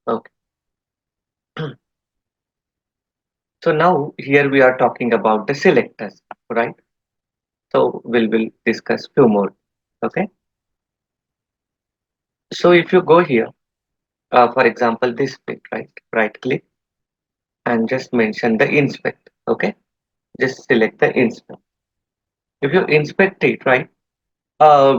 Okay. So now here we are talking about the selectors, right? So we'll discuss few more. Okay. So if you go here, for example, this bit, right? Right click and just mention the inspect. Okay. Just select the inspect. If you inspect it, right,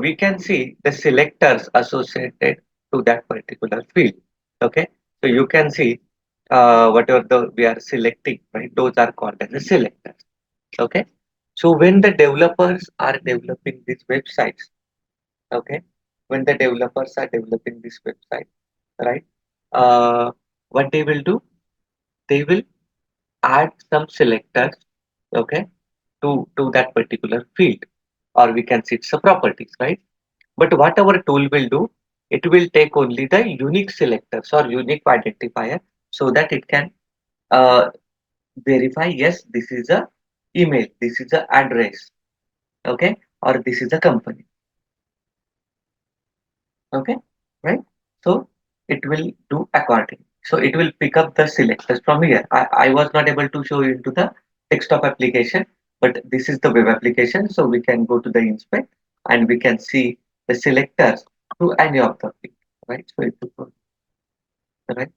we can see the selectors associated to that particular field. Okay. So you can see whatever we are selecting, right? Those are called as the selectors. Okay. So when the developers are developing these websites, okay, when the developers are developing this website, right, uh, what they will do, they will add some selectors, okay, to that particular field, or we can see it's a properties, right? But what our tool will do, it will take only the unique selectors or unique identifier so that it can uh, verify, yes, this is a email, this is a address, okay, or this is a company, okay, right? So it will do according. So it will pick up the selectors from here. I was not able to show you into the desktop application, but this is the web application. So we can go to the inspect and we can see the selectors to any of the field, right? So if you go, right?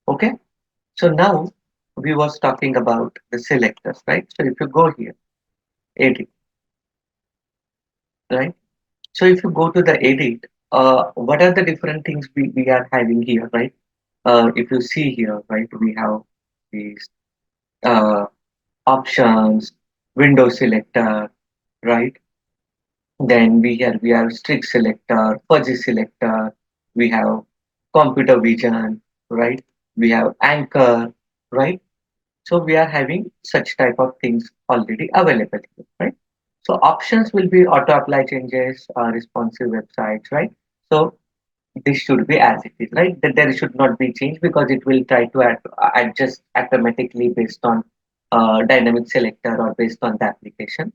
Okay. So now we was talking about the selectors, right? So if you go here, edit, right? So if you go to the edit, what are the different things we are having here, right? If you see here, right, we have these uh, options, window selector, right? Then we have strict selector, fuzzy selector, we have computer vision, right? We have anchor, right? So we are having such type of things already available here, right? So options will be auto apply changes, responsive websites, right? So this should be as it is, right? That there should not be change because it will try to adjust automatically based on dynamic selector or based on the application,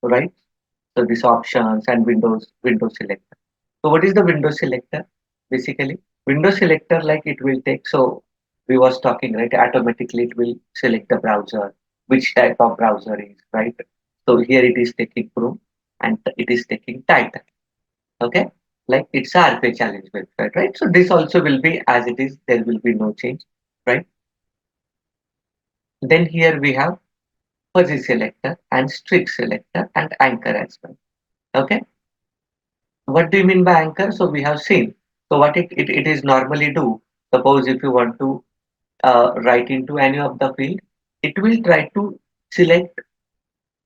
right? So these options and window selector. So what is the window selector? Basically, window selector, like it will take, so we was talking, right? Automatically it will select the browser, which type of browser is, right? So here it is taking Chrome and it is taking Titan. Okay, like it's a RPA challenge website, right? So this also will be as it is, there will be no change, right? Then here we have fuzzy selector and strict selector and anchor as well. Okay, what do you mean by anchor? So we have seen. So what it is normally do, suppose if you want to write into any of the field, it will try to select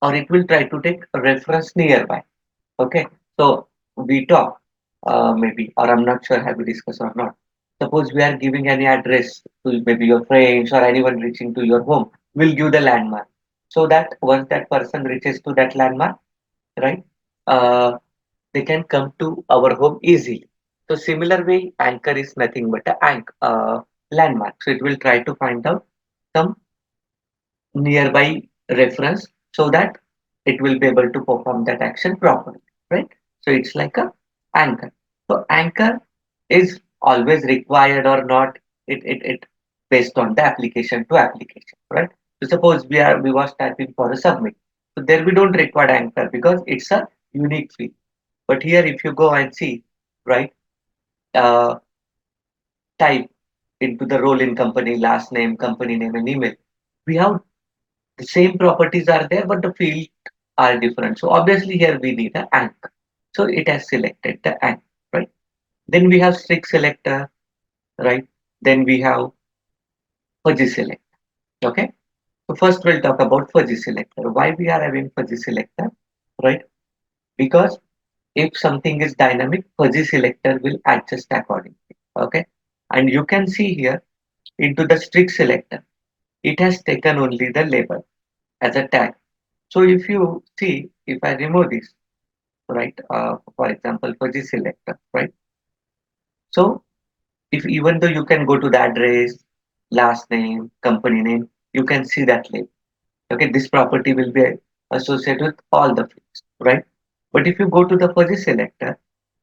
or it will try to take a reference nearby. Okay, so we talk maybe, or I'm not sure have we discussed or not. Suppose we are giving any address to maybe your friends or anyone reaching to your home, we'll give the landmark so that once that person reaches to that landmark, right, uh, they can come to our home easily. So similar way, anchor is nothing but a landmark. So it will try to find out some nearby reference so that it will be able to perform that action properly, right? So it's like a anchor. So anchor is always required or not, it based on the application to application, right? So suppose we was typing for a submit. So there we don't require anchor because it's a unique field. But here if you go and see, right, uh, type into the role in company, last name, company name and email, we have the same properties are there, but the field are different. So obviously here we need an anchor. So it has selected the anchor, right? Then we have strict selector, right? Then we have fuzzy select. Okay. So first we'll talk about fuzzy selector. Why we are having fuzzy selector, right? Because if something is dynamic, fuzzy selector will adjust accordingly. Okay. And you can see here into the strict selector, it has taken only the label as a tag. So if you see, if I remove this, right, for example, for this selector, right? So if even though you can go to the address, last name, company name, you can see that label. Okay, this property will be associated with all the fields, right? But if you go to the fuzzy selector,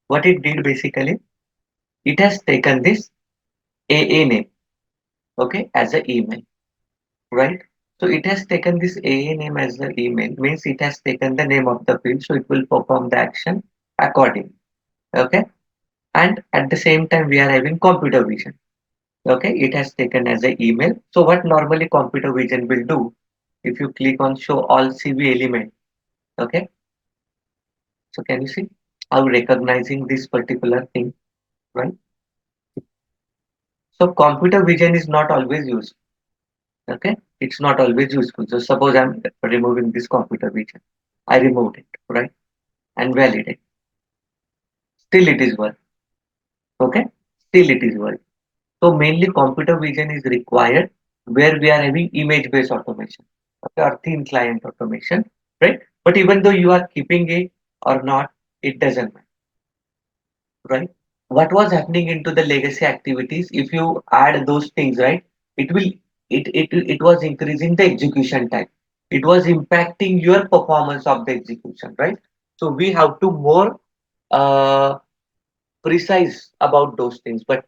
what it did basically, it has taken this AA name, okay, as an email, right? So it has taken this AA name as the email, means it has taken the name of the field, so it will perform the action accordingly, okay? And at the same time, we are having computer vision, okay? It has taken as an email. So what normally computer vision will do, if you click on show all CV element, okay? So can you see how recognizing this particular thing, right? So computer vision is not always used, okay? It's not always useful. So suppose I'm removing this computer vision. I removed it, right? And validate. Still it is work, okay? Still it is work. So mainly computer vision is required where we are having image-based automation, okay, or thin client automation, right? But even though you are keeping it or not, it doesn't matter, right? What was happening into the legacy activities, if you add those things, right, it will it was increasing the execution time, it was impacting your performance of the execution, right? So we have to more uh, precise about those things, but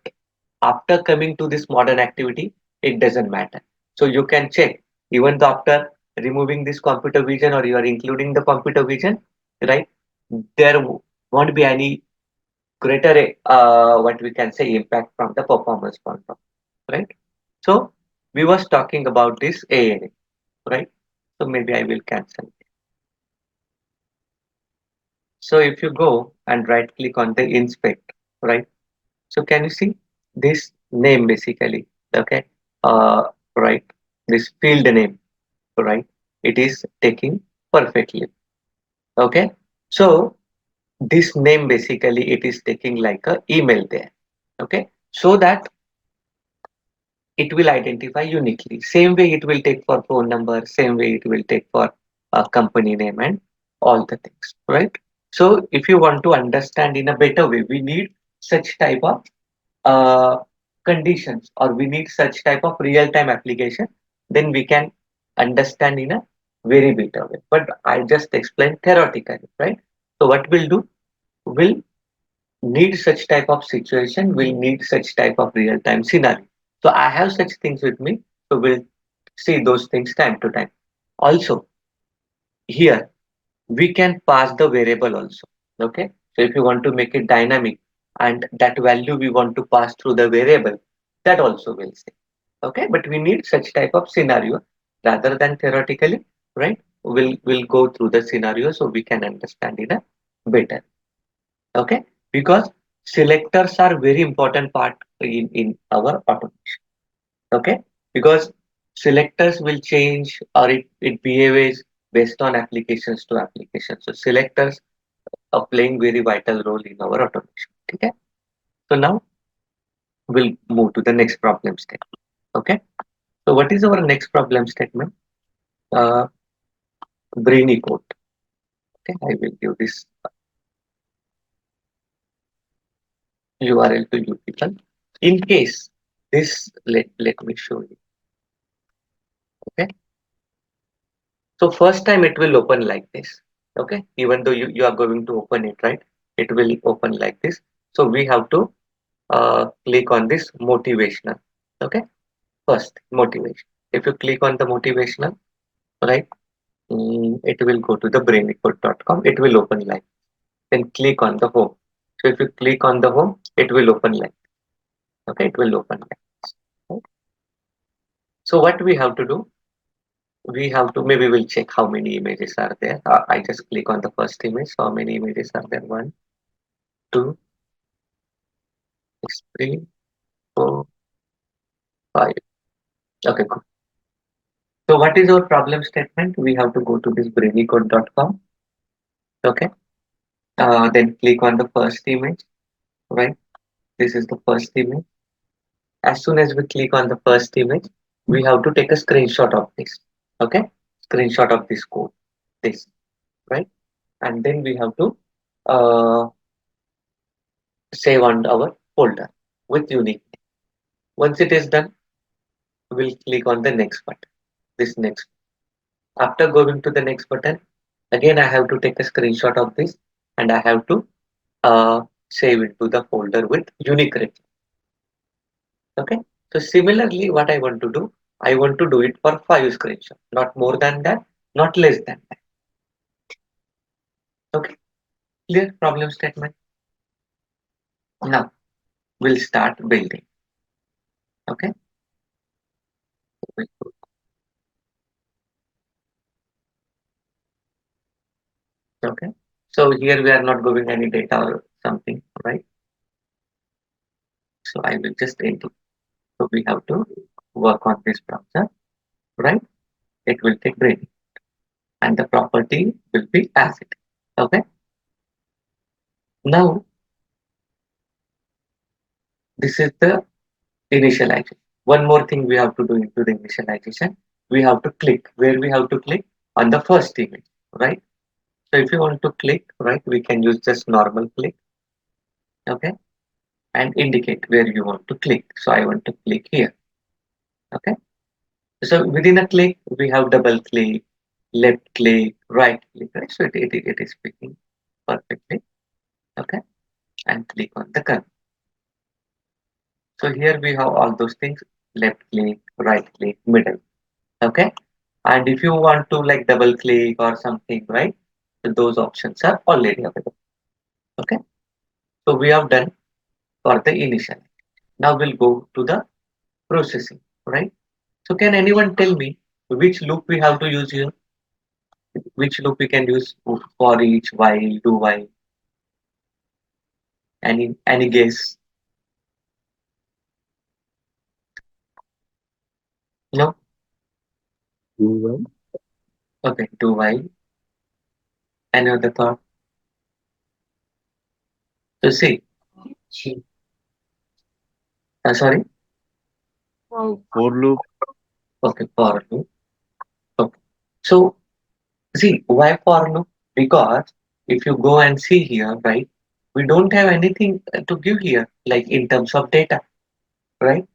after coming to this modern activity it doesn't matter. So you can check even though after removing this computer vision or you are including the computer vision, right, there won't be any greater what we can say impact from the performance point of view, right? So we was talking about this ANA, right? So maybe I will cancel. So if you go and right click on the inspect, right? So can you see this name basically? Okay, uh, right. This field name, right? It is taking perfectly. Okay, so this name basically it is taking like a email there. Okay, so that it will identify uniquely. Same way it will take for phone number, same way it will take for a company name and all the things, right? So if you want to understand in a better way, we need such type of uh, conditions or we need such type of real-time application, then we can understand in a very better way. But I just explained theoretically, right? So what we'll do, we'll need such type of situation, will need such type of real-time scenario. So I have such things with me, so we'll see those things time to time. Also, here we can pass the variable also. Okay, so if you want to make it dynamic and that value we want to pass through the variable, that also will say. Okay, but we need such type of scenario rather than theoretically, right? We'll go through the scenario so we can understand it better. Okay, because selectors are very important part in our automation. Okay, because selectors will change or it behaves based on applications to applications, so selectors are playing very vital role in our automation. Okay, so now we'll move to the next problem statement. Okay, so what is our next problem statement? uh, Brainy code. Okay, I will give this URL to you people in case this, let me show you. Okay, so first time it will open like this. Okay, even though you are going to open it, right, it will open like this. So we have to click on this motivational. Okay, first motivation. If you click on the motivational, right, it will go to the brainycode.com. It will open like, then click on the home. So if you click on the home, it will open like, okay, it will open like this. Right? So what we have to do, we have to, maybe we'll check how many images are there. I just click on the first image. So how many images are there? One, two, three, four, five. Okay, cool. So what is our problem statement? We have to go to this brainycode.com. Okay. Then click on the first image, right? This is the first image. As soon as we click on the first image, we have to take a screenshot of this. Okay. Screenshot of this code, this, right? And then we have to uh, save on our folder with unique. Once it is done, we'll click on the next button, this next. After going to the next button, again I have to take a screenshot of this and I have to save into the folder with unique reference. Okay. So similarly, what I want to do, I want to do it for 5 screenshots, not more than that, not less than that. Okay. Clear problem statement. Now we'll start building. Okay. Okay. So here we are not giving any data or something, right? So I will just enter. So we have to work on this browser, right? It will take grading and the property will be as it. Okay. Now this is the initialization. One more thing we have to do into the initialization. We have to click where we have to click on the first image, right? So if you want to click, right, we can use just normal click, okay, and indicate where you want to click. So I want to click here, okay. So within a click, we have double click, left click, right click, right? So it is picking perfectly, okay, and click on the gun. So here we have all those things, left click, right click, middle, okay. And if you want to like double click or something, right? So those options are already available, okay. So we have done for the initial. Now we'll go to the processing, right? So can anyone tell me which loop we have to use here? Which loop we can use for each, while, do while? Any guess? No? UI. Okay, do while. Any other thought? So see, sorry. For loop. Okay, for loop. Okay. So see, why for loop? Because if you go and see here, right, we don't have anything to give here, like in terms of data, right?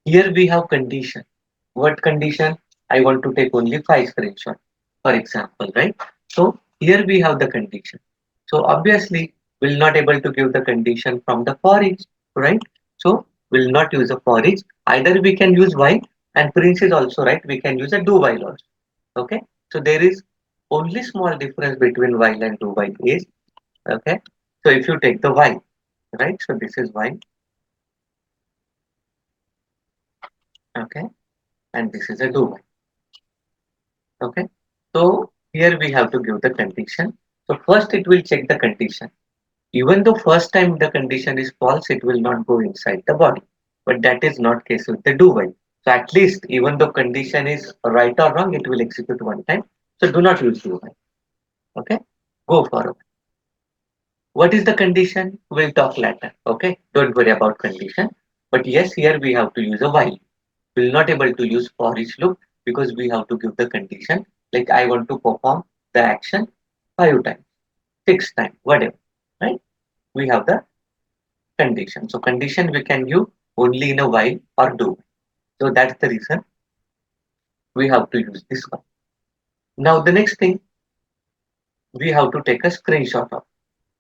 Here we have condition. What condition? I want to take only 5 screenshots, for example, right? So here we have the condition. So obviously we'll not able to give the condition from the for each, right? So we'll not use a for each. Either we can use while, and Prince is also right. We can use a do while also. Okay. So there is only small difference between while and do while is okay. So if you take the while, right? So this is while, okay, and this is a do while. Okay. So here we have to give the condition. So first it will check the condition. Even though first time the condition is false, it will not go inside the body. But that is not case with the do while. So at least even though condition is right or wrong, it will execute one time. So do not use do while. Okay. Go forward. What is the condition? We'll talk later. Okay. Don't worry about condition. But yes, here we have to use a while. We'll not able to use for each loop because we have to give the condition. Like I want to perform the action 5 times, 6 times, whatever. Right? We have the condition. So condition we can give only in a while or do. So that's the reason we have to use this one. Now the next thing we have to take a screenshot of,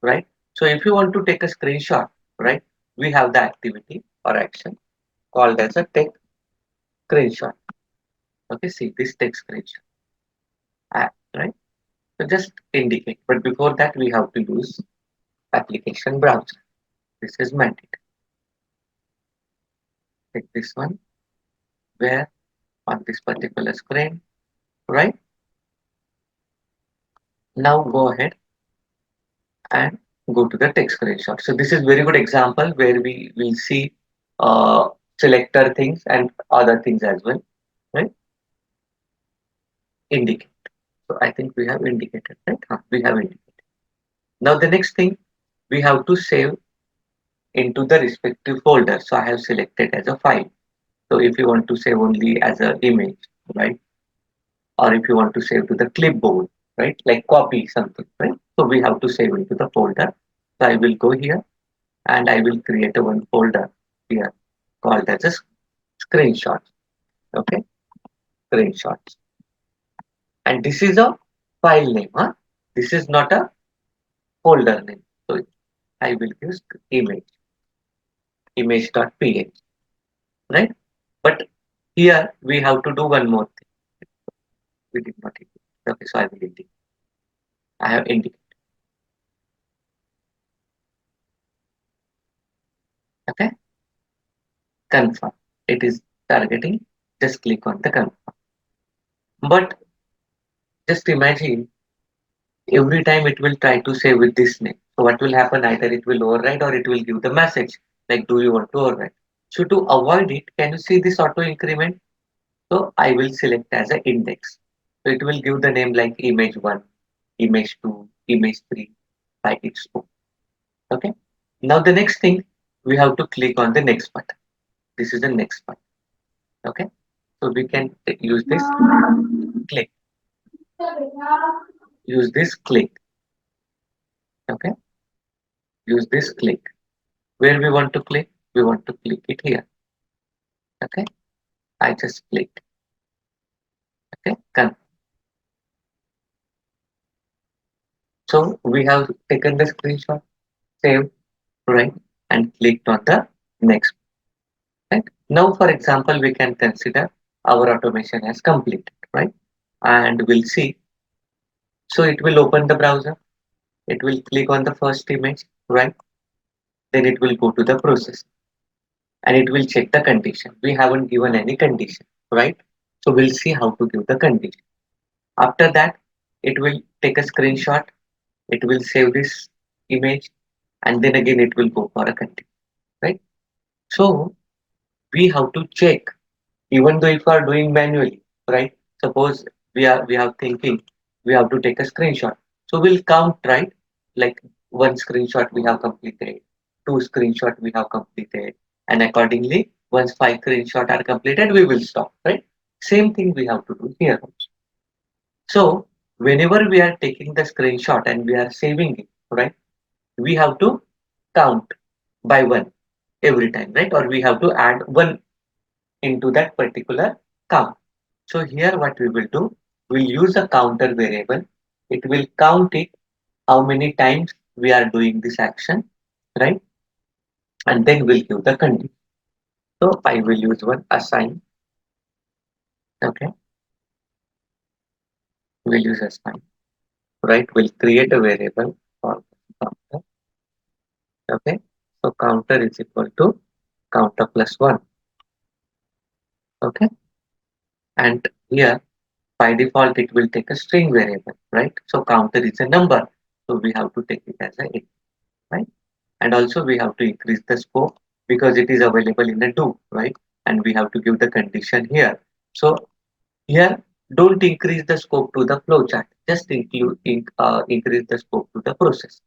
right? So if you want to take a screenshot, right, we have the activity or action called as a take screenshot. Okay, see this take screenshot app, right? So just indicate. But before that, we have to use application browser. This is mandate. Take this one where on this particular screen, right? Now go ahead and go to the text screenshot. So this is very good example where we will see selector things and other things as well, right? Indicate. So I think we have indicated, right? We have indicated. Now the next thing we have to save into the respective folder. So I have selected as a file. So if you want to save only as an image, right? Or if you want to save to the clipboard, right? Like copy something, right? So we have to save into the folder. So I will go here and I will create a one folder here called as a screenshot. Okay, screenshots. And this is a file name, huh? This is not a folder name. So I will use image, image.ph, right? But here we have to do one more thing. We did not indicate. Okay, so I will indicate. I have indicated. Okay, confirm. It is targeting. Just click on the confirm. But just imagine every time it will try to save with this name. So what will happen? Either it will override or it will give the message like, do you want to override? So to avoid it, can you see this auto increment? So I will select as an index. So it will give the name like image 1, image 2, image 3 by its own. Okay. Now the next thing, we have to click on the next button. This is the next button. Okay. So we can use this click. Use this click. Okay. Use this click. Where we want to click? We want to click it here. Okay. I just click. Okay. So we have taken the screenshot, saved, right, and clicked on the next. Right. Now, for example, we can consider our automation as completed, right? And we'll see. So it will open the browser. It will click on the first image, right? Then it will go to the process and it will check the condition. We haven't given any condition, right? So we'll see how to give the condition. After that, it will take a screenshot. It will save this image and then again it will go for a condition, right? So we have to check even though if we are doing manually, right? Suppose we are thinking we have to take a screenshot. So we'll count, right? Like one screenshot we have completed, two screenshot we have completed, and accordingly, once five screenshot are completed, we will stop, right? Same thing we have to do here also. So whenever we are taking the screenshot and we are saving it, right? We have to count by one every time, right? Or we have to add one into that particular count. So here what we will do, we'll use a counter variable. It will count it how many times we are doing this action, right? And then we'll give the condition. So I will use one assign. Okay, we'll use assign. Right, we'll create a variable for counter. Okay, so counter is equal to counter plus one. Okay, and here by default it will take a string variable, right? So counter is a number, so we have to take it as a int, right? And also we have to increase the scope because it is available in the do, right? And we have to give the condition here. So here, don't increase the scope to the flowchart, just increase the scope to the process.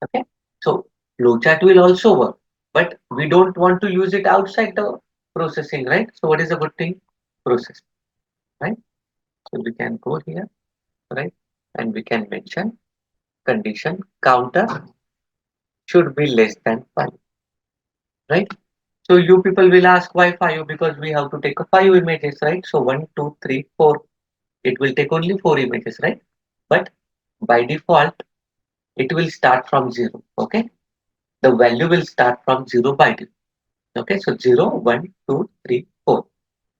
Okay, so flowchart will also work, but we don't want to use it outside the processing, right? So what is the good thing? Process, right? So we can go here, right? And we can mention condition counter should be less than 5, right? So you people will ask why 5? Because we have to take a 5 images, right? So 1, 2, 3, 4. It will take only 4 images, right? But by default, it will start from 0. Okay. The value will start from 0 by default. Okay. So 0, 1, 2, 3, 4.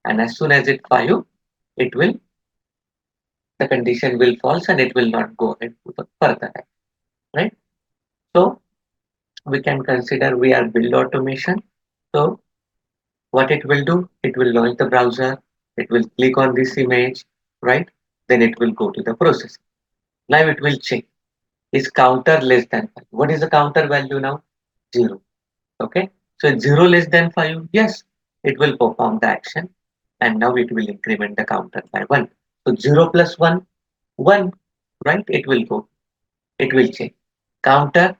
And as soon as it 5, it will, the condition will false and it will not go ahead to the further, right? So we can consider we are build automation. So what it will do, it will launch the browser, it will click on this image, right? Then it will go to the process. Now it will check is counter less than 5. What is the counter value now? 0. Okay. So it's 0 less than 5. Yes, it will perform the action and now it will increment the counter by 1. So 0 plus 1, 1, right? It will go. It will check. Counter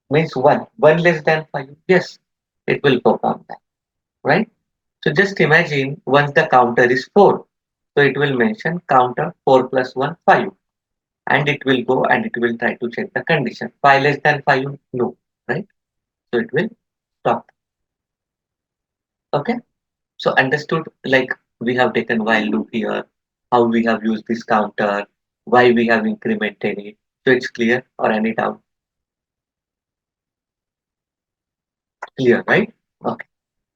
means 1. 1 less than 5. Yes, it will perform that, right? So just imagine once the counter is 4. So it will mention counter 4 plus 1, 5. And it will go and it will try to check the condition. 5 less than 5, no, right? So it will stop. Okay. So understood, like we have taken while loop here, how we have used this counter, why we have incremented it. So it's clear or any doubt? Clear, right? Okay.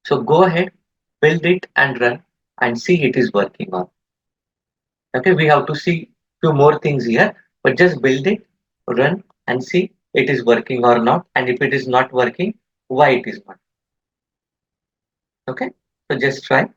So go ahead, build it and run and see it is working on. Okay, we have to see few more things here, but just build it, run and see it is working or not. And if it is not working, why it is not. Okay, so just try.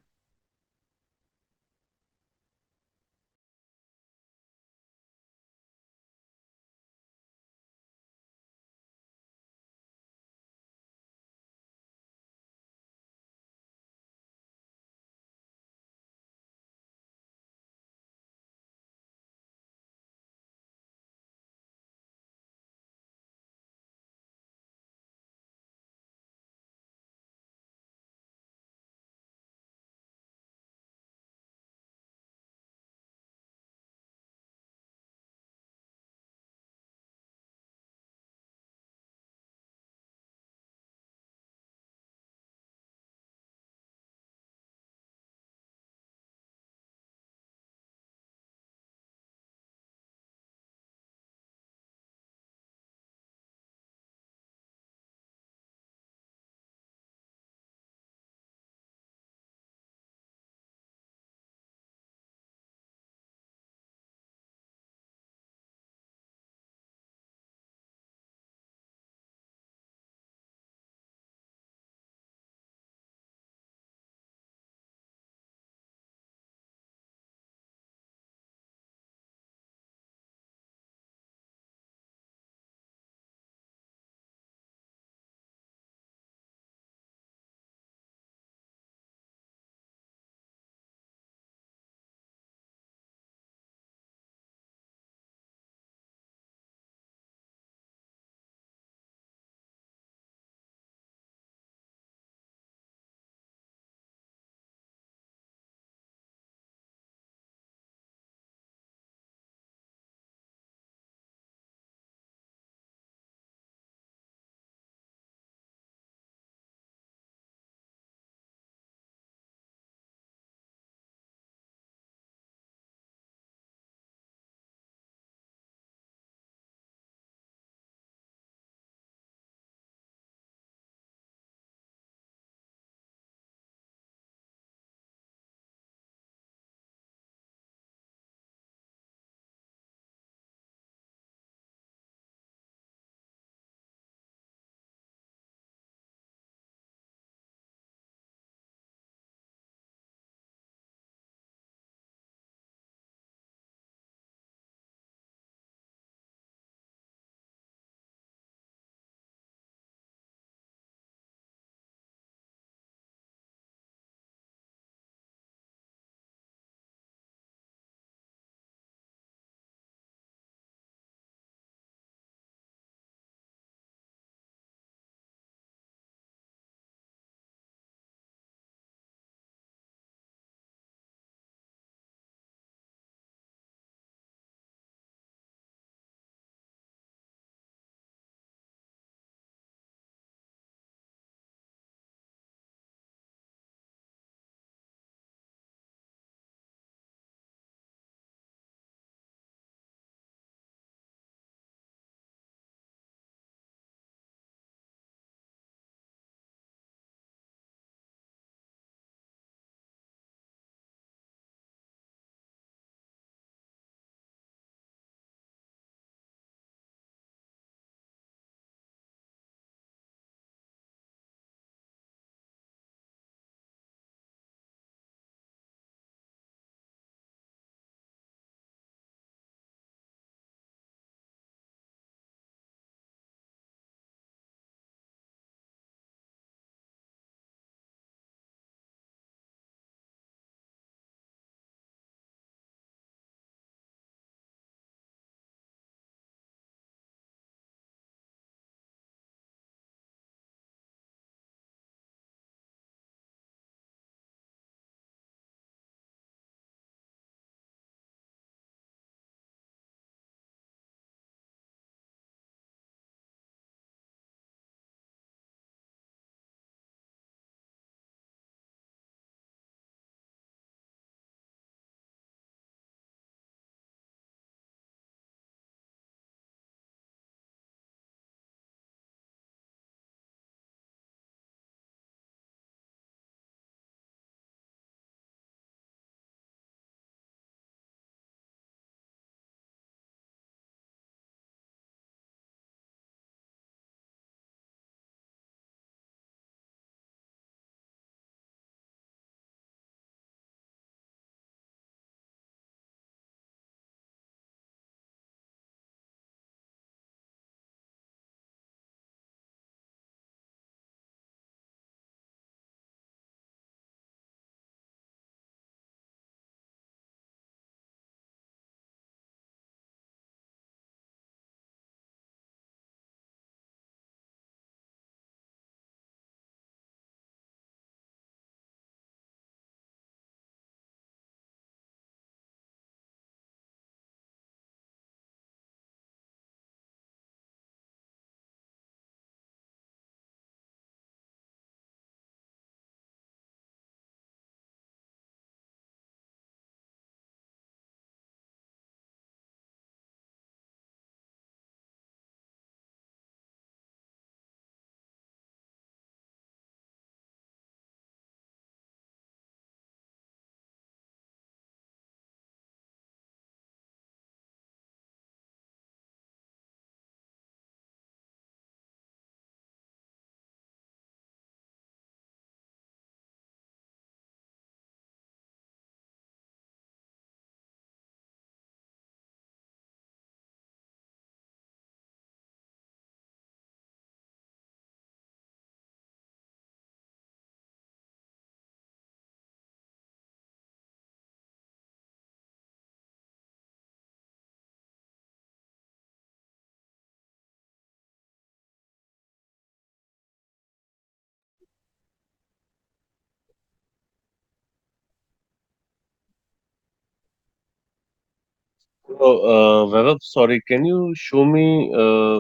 Vaibhav, sorry, can you show me uh,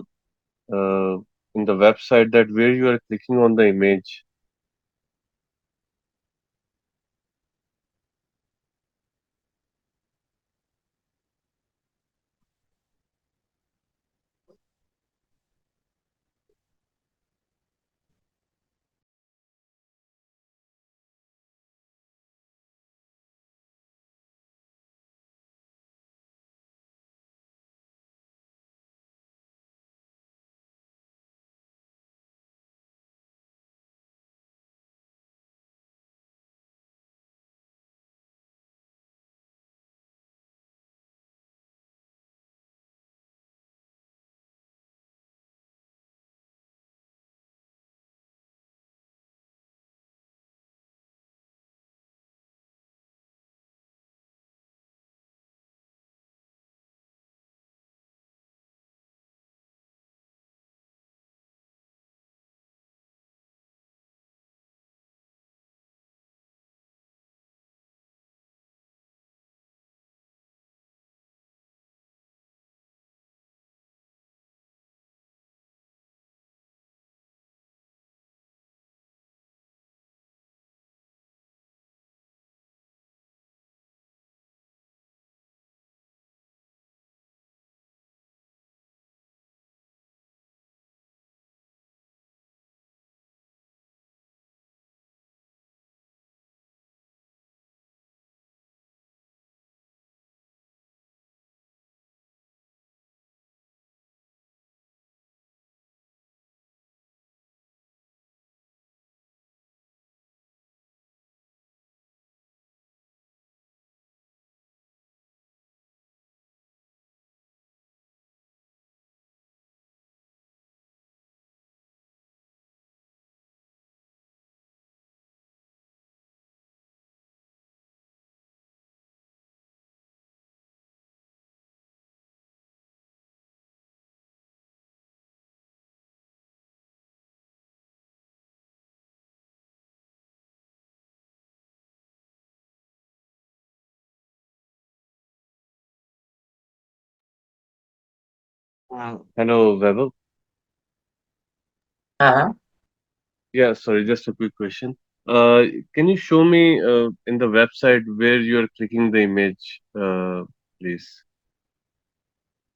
in the website that where you are clicking on the image? Hello, Vaibhav. Uh-huh. Yeah, sorry, just a quick question. Uh, can you show me in the website where you are clicking the image, please?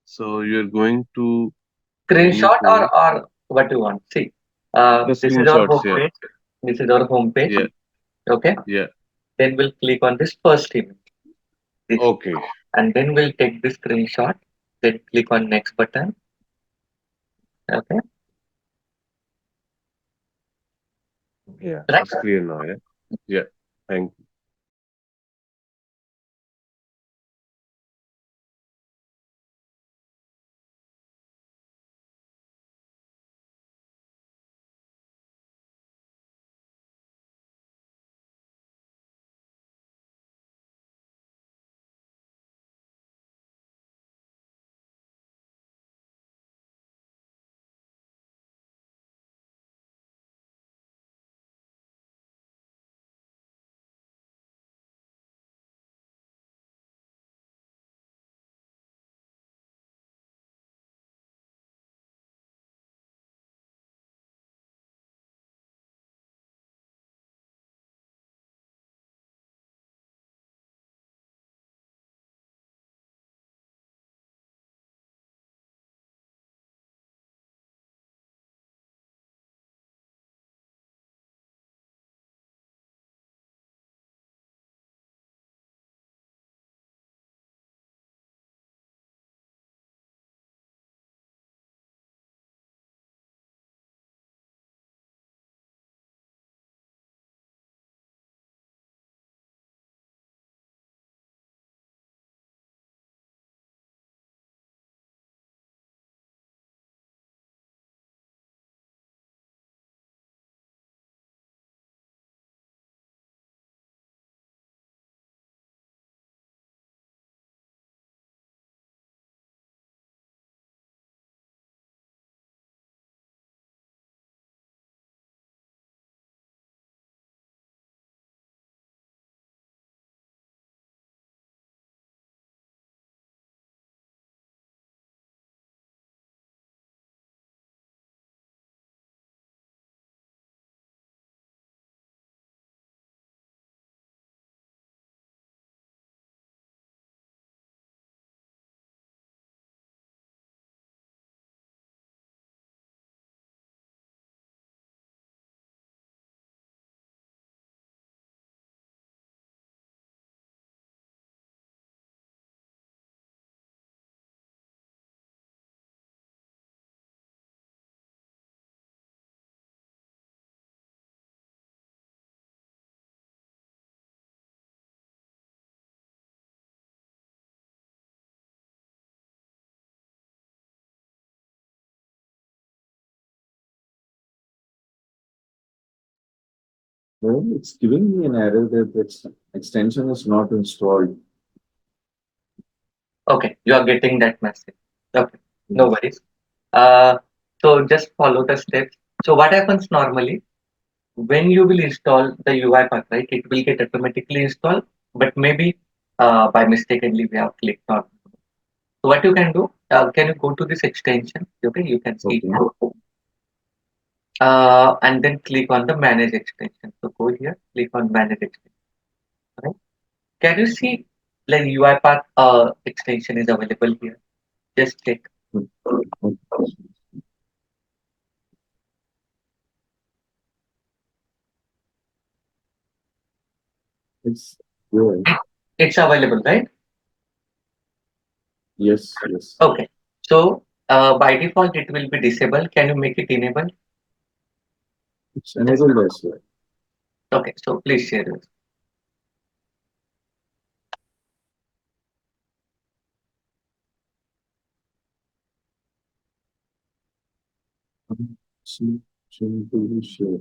So you're going to any Screenshot page? or what do you want? See, The this is our screenshots, home yeah, page. This is our home page. yeah, Okay. yeah. Then we'll click on this first image. This, Okay, and then we'll take the screenshot. Then click on next button. Okay. yeah, Right. it's clear now, yeah, yeah. Thank Well, it's giving me an error that its extension is not installed. Okay, you are getting that message. Okay, no Yes. worries. Uh, so just follow the steps. So what happens normally when you will install the UiPath, right? It will get automatically installed, but maybe by mistakenly we have clicked on. So what you can do, can you go to this extension? Okay, you can see Okay. here, and then click on the manage extension. So go here, click on manage extension. Right? Can you see like UiPath extension is available here? Just check. It's there. It's available, right? Yes, yes. Okay. So by default it will be disabled. Can you make it enable? It's enabled as well. Okay. So please share this. See, to share.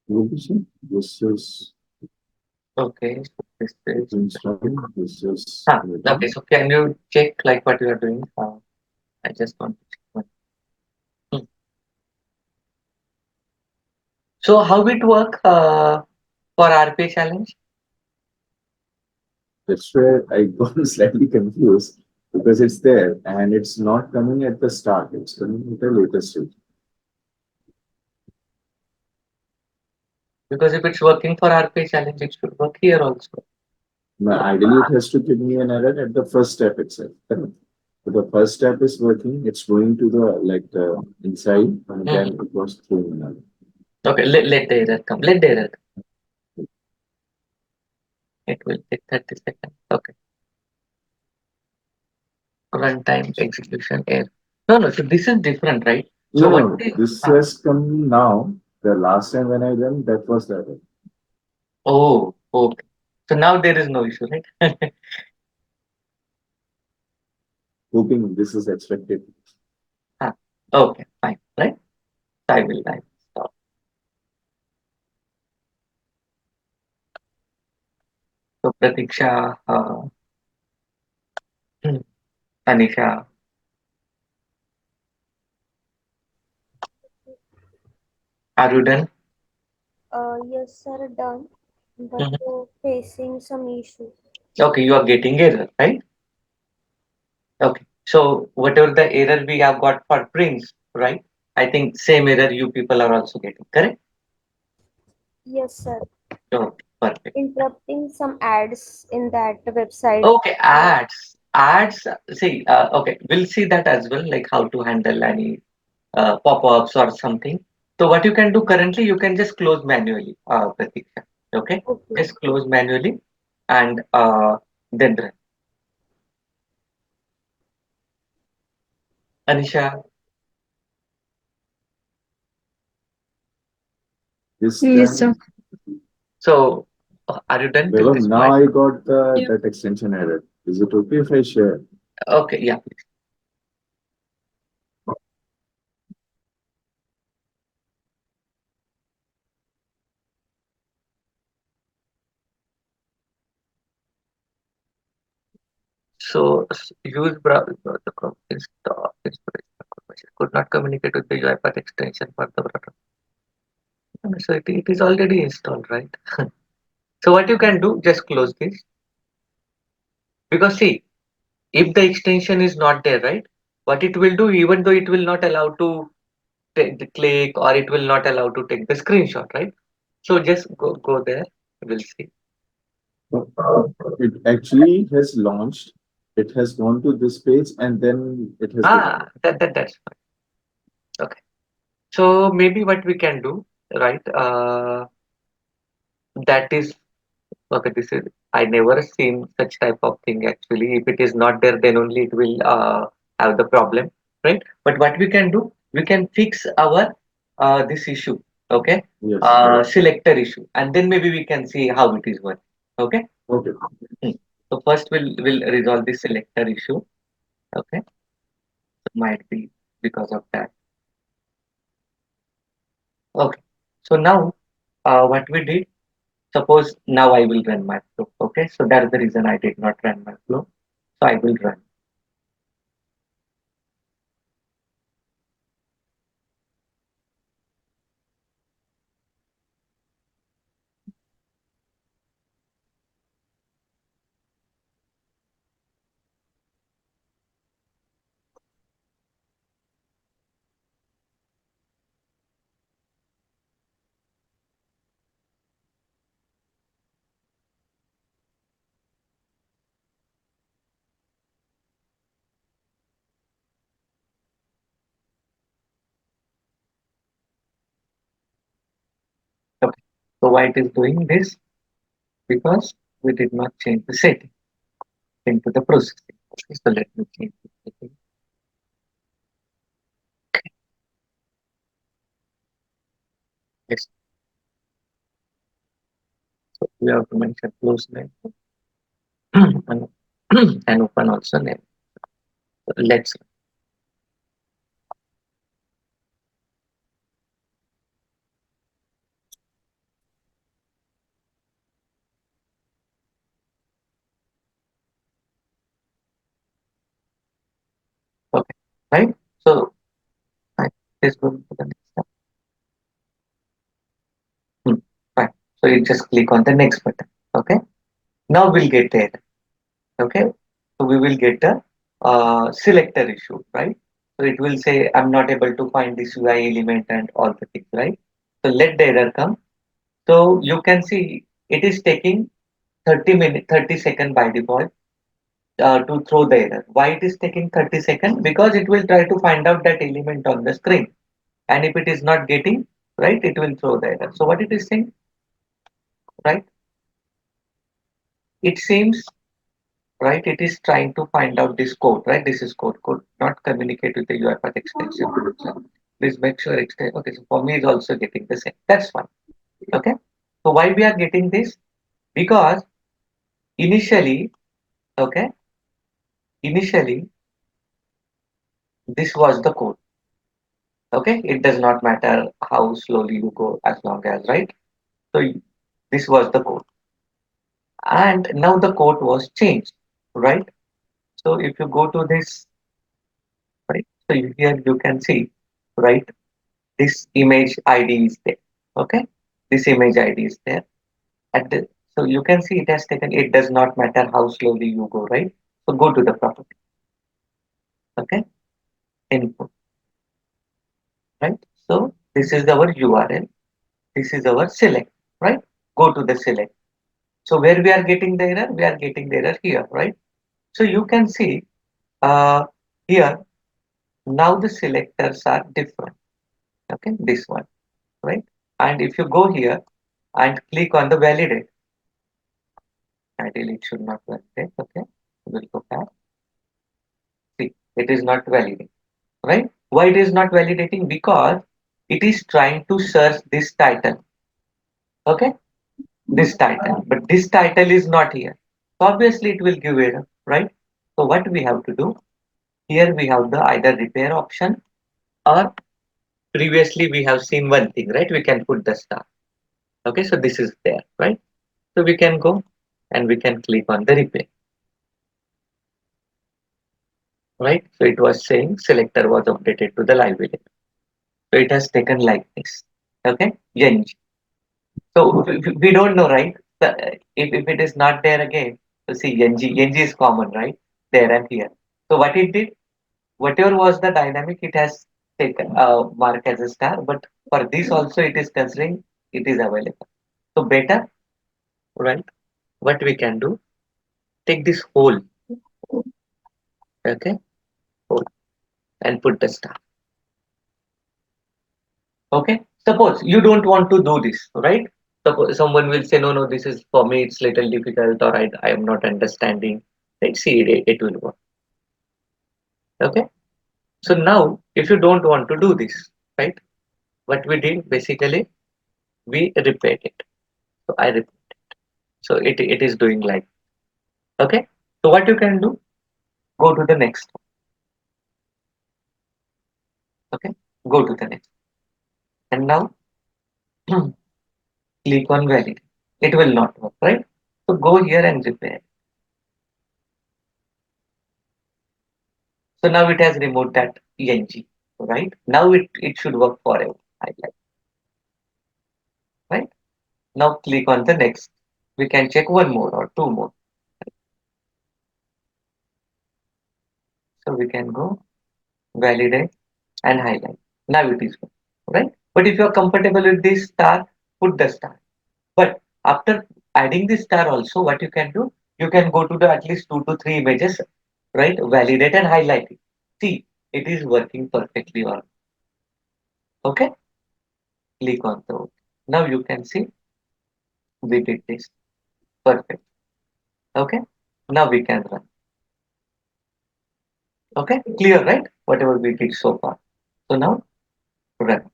What is it? This is Okay. So this is. installing. This is Okay. written. So can you check like what you are doing? I just want to check one. Hmm. So how it work for RPA challenge? That's where I got slightly confused because it's there and it's not coming at the start. It's coming at the later stage. Because if it's working for RPA challenge, it should work here also. Now, ideally, it has to give me an error at the first step itself. Correct? So the first step is working. It's going to the like the inside, and then Mhm. it was throwing an error. Okay. Let the error come. Let the error come. It will take 30 seconds. Okay. Runtime execution error. No, no. So this is different, right? So No, what? no, this has come now. The last time when I done that was the error. Oh, okay. So now there is no issue, right? Hoping this is expected. Ah, okay, fine, right? So I will stop. So Pratiksha, Anisha, are you done? Yes, sir, done, but Mhm. facing some issue. Okay, you are getting error, right? Okay. So whatever the error we have got for Prince, right? I think same error you people are also getting, correct? Yes, sir. Okay, perfect. Interrupting some ads in that website. Okay, ads. Ads, see, okay, we'll see that as well, like how to handle any pop-ups or something. So what you can do currently, you can just close manually, Pratiksha. Okay, Okay. just close manually and then run. Anisha, This Yes, sir. time, so are you done till well, this now point? I got the Yep. that extension error. Is it okay if I share? Okay, yeah. So use browser the Chrome install inspiration information. Could not communicate with the UiPath extension for the browser. So it is already installed, right? So what you can do, just close this because see, if the extension is not there, right? What it will do, even though it will not allow to take the click or it will not allow to take the screenshot, right? So just go there. We'll see. No, it actually has launched. It has gone to this page and then it has given it. That's fine. Okay. So maybe what we can do, right? That is okay. This is I never seen such type of thing actually. If it is not there, then only it will have the problem, right? But what we can do, we can fix our this issue, okay? Yes. Selector issue, and then maybe we can see how it is working. Okay. Okay. Hmm. So first we'll resolve the selector issue. Okay, might be because of that. Okay, so now what we did, suppose now I will run my flow. Okay, so that's the reason I did not run my flow. So I will run. Okay, so why it is doing this? Because we did not change the setting into the processing. Okay, so let me change the setting. Yes, so we have to mention close name and, and open also name. So let's okay, right? So fine. Let's go to the next step. Fine. So you just click on the next button. Okay. Now we'll get there. Okay. So we will get a selector issue, right? So it will say I'm not able to find this UI element and all the things, right? So let the error come. So you can see it is taking 30 second by default to throw the error. Why it is taking 30 seconds? Because it will try to find out that element on the screen. And if it is not getting, right, it will throw the error. So what it is saying, right? It seems, right, it is trying to find out this code, right? This is code, not communicate with the UiPath extension. Please make sure extend. Okay, so for me is also getting the same. That's fine. Okay. So why we are getting this? Because initially, okay, initially this was the code. Okay, it does not matter how slowly you go as long as, right? So this was the code, and now the code was changed, right? So if you go to this, right, so here you can see, right, this image ID is there. Okay, this image ID is there at the, so you can see it has taken, it does not matter how slowly you go, right? So go to the property. Okay, input, right? So this is our URL, this is our select, right? Go to the select. So where we are getting the error, we are getting the error here, right? So you can see uh, here now the selectors are different. Okay, this one, right? And if you go here and click on the validate, ideally it should not validate. Okay, we'll go back. See, it is not validating, right? Why it is not validating? Because it is trying to search this title. Okay, this title, but this title is not here. So obviously it will give error, right? So what we have to do here, we have the either repair option, or previously we have seen one thing, right? We can put the star. Okay, so this is there, right? So we can go and we can click on the repair, right? So it was saying selector was updated to the live element. So it has taken like this. Okay, Yang. So we don't know, right? If it is not there again, so see Yang is common, right? There and here. So what it did, whatever was the dynamic, it has taken mark as a star. But for this also, it is considering it is available. So better, right? What we can do, take this whole, okay, whole, and put the star. Okay, suppose you don't want to do this, right? Suppose someone will say, no, this is for me, it's little difficult, or I am not understanding. Let's see, it will work. Okay, so now if you don't want to do this, right? What we did basically, we repeat it. So I repeat. So it is doing like. Okay. So what you can do, go to the next. Okay. Go to the next. And now click on validate. It will not work, right? So go here and repair. So now it has removed that ENG, right? Now it should work forever. I like, right? Now click on the next. We can check one more or two more. So we can go validate and highlight. Now it is good, right? But if you are comfortable with this star, put the star. But after adding this star also, what you can do, you can go to the at least 2 to 3 images, right? Validate and highlight it. See, it is working perfectly well. Okay, click on the. Now you can see we did this perfect. Okay, now we can run. Okay, clear, right? Whatever we did so far. So now run.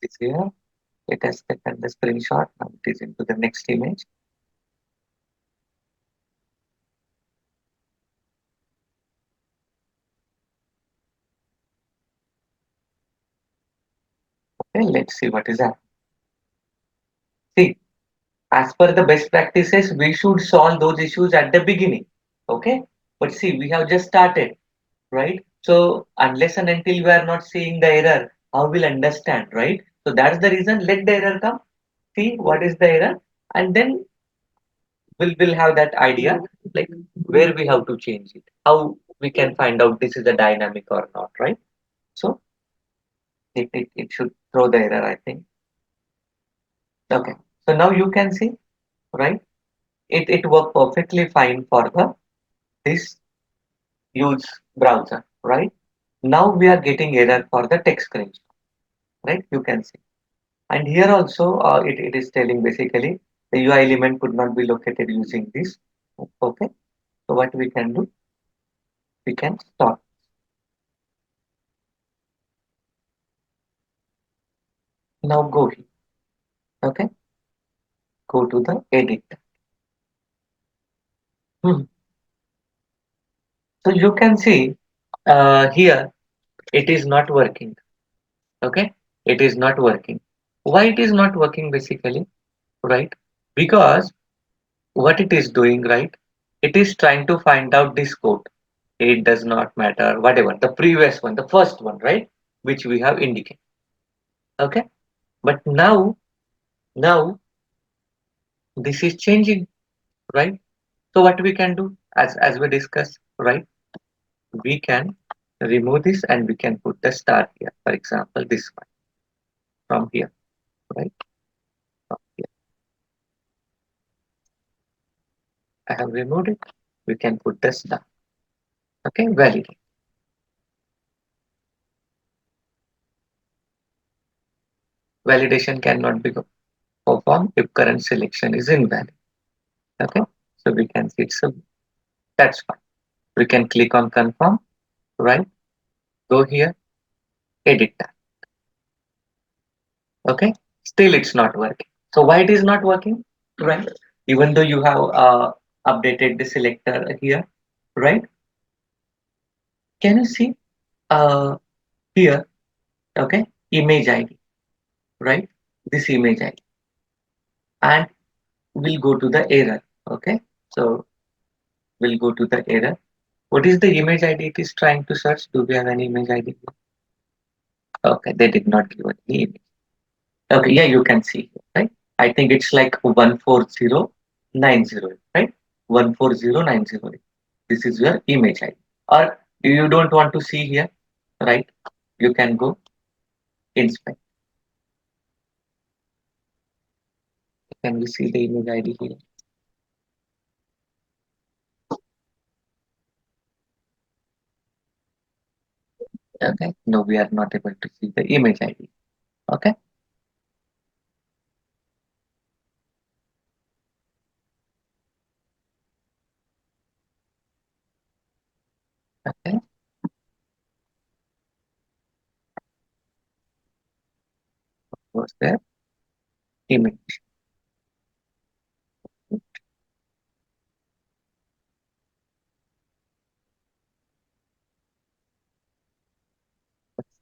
It's here. It has taken the screenshot. Now it is into the next image. Okay, let's see what is happening. See, as per the best practices, we should solve those issues at the beginning. Okay, but see, we have just started, right? So unless and until we are not seeing the error, how we'll understand, right? So that's the reason. Let the error come. See what is the error, and then we'll have that idea, like where we have to change it, how we can find out this is a dynamic or not, right? So it should throw the error, I think. Okay, so now you can see, right? It worked perfectly fine for the this use browser, right? Now we are getting error for the text screenshot, right? You can see. And here also it is telling basically the UI element could not be located using this. Okay. So what we can do, we can stop. Now go here. Okay. Go to the edit. Hmm. So you can see here it is not working. Okay. It is not working. Why it is not working basically, right? Because what it is doing, right? It is trying to find out this code. It does not matter, whatever, the previous one, the first one, right? Which we have indicated. Okay. But now this is changing, right? So what we can do as we discussed, right? We can remove this and we can put the star here. For example, this one from here, right? From here. I have removed it. We can put the star. Okay, validate. Validation cannot be performed if current selection is invalid. Okay, so we can see it's a, that's fine. We can click on confirm, right? Go here, edit that. Okay, still it's not working. So why it is not working, right? Even though you have updated the selector here, right? Can you see uh, here, okay, image ID, right? This image ID, and we'll go to the error. Okay, so we'll go to the error. What is the image ID it is trying to search? Do we have any image ID? Okay, they did not give any image. Okay, yeah, you can see, right? I think it's like 14090, right? 14090. This is your image ID. Or you don't want to see here, right? You can go inspect. Can we see the image ID here? Okay, no, we are not able to see the image ID. Okay, Okay. Was there image?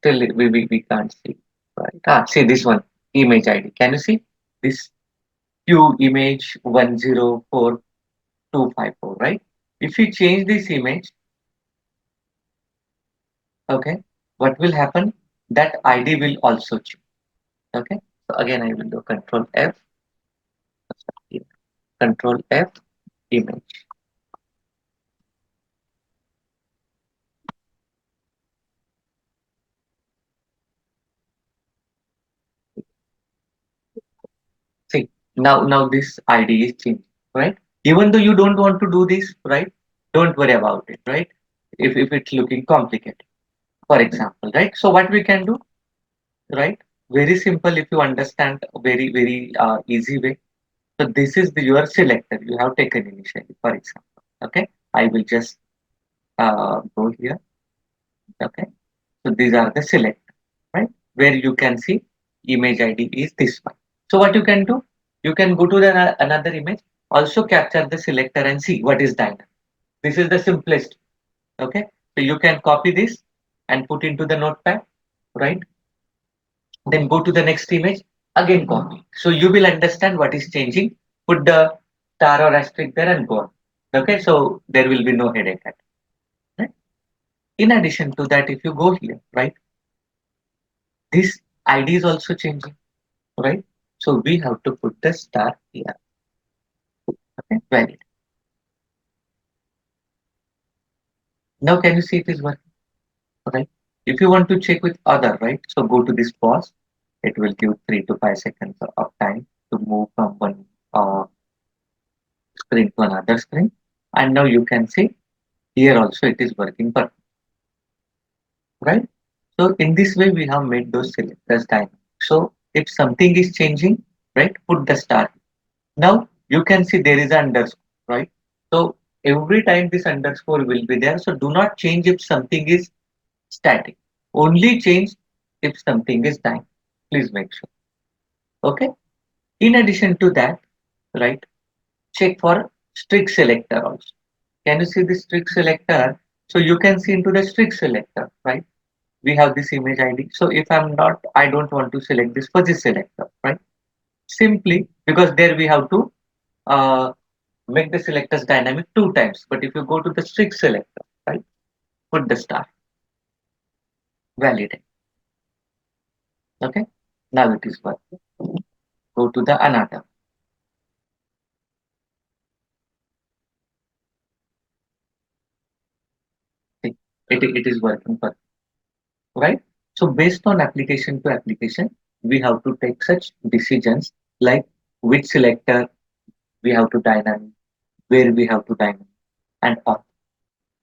Still, we can't see. Right. See this one image ID. Can you see this Q image 104254? Right. If you change this image, okay, what will happen? That ID will also change. Okay. So again, I will do Control F, Control F, image. See, now this ID is changed, right? Even though you don't want to do this, right? Don't worry about it, right? If it's looking complicated, for example, right? So what we can do, right? Very simple if you understand very easy way. So this is your selector you have taken initially, for example. Okay, I will just go here. Okay, so these are the selector, right? Where you can see image ID is this one. So what you can do, you can go to the another image, also capture the selector and see what is dynamic. This is the simplest. Okay, so you can copy this and put into the notepad, right? Then go to the next image, again copy. So you will understand what is changing. Put the star or asterisk there and go on. Okay, so there will be no headache. Right? In addition to that, if you go here, right, this ID is also changing, right? So we have to put the star here. Okay, valid. Now can you see it is working, right? If you want to check with other, right? So go to this pause. It will give 3 to 5 seconds of time to move from one screen to another screen. And now you can see here also it is working perfect, right? So in this way we have made those selectors dynamic. So if something is changing, right, put the star. Now you can see there is an underscore, right? So every time this underscore will be there. So do not change if something is static. Only change if something is dynamic. Please make sure. Okay. In addition to that, right, check for strict selector also. Can you see the strict selector? So you can see into the strict selector, right? We have this image ID. So if I don't want to select this fuzzy selector, right? Simply because there we have to uh, make the selectors dynamic 2 times. But if you go to the strict selector, right? Put the star, validate. Okay. Now it is working. Go to the another. See, it is working for right. So based on application to application, we have to take such decisions like which selector we have to dynamic, where we have to dynamic, and all.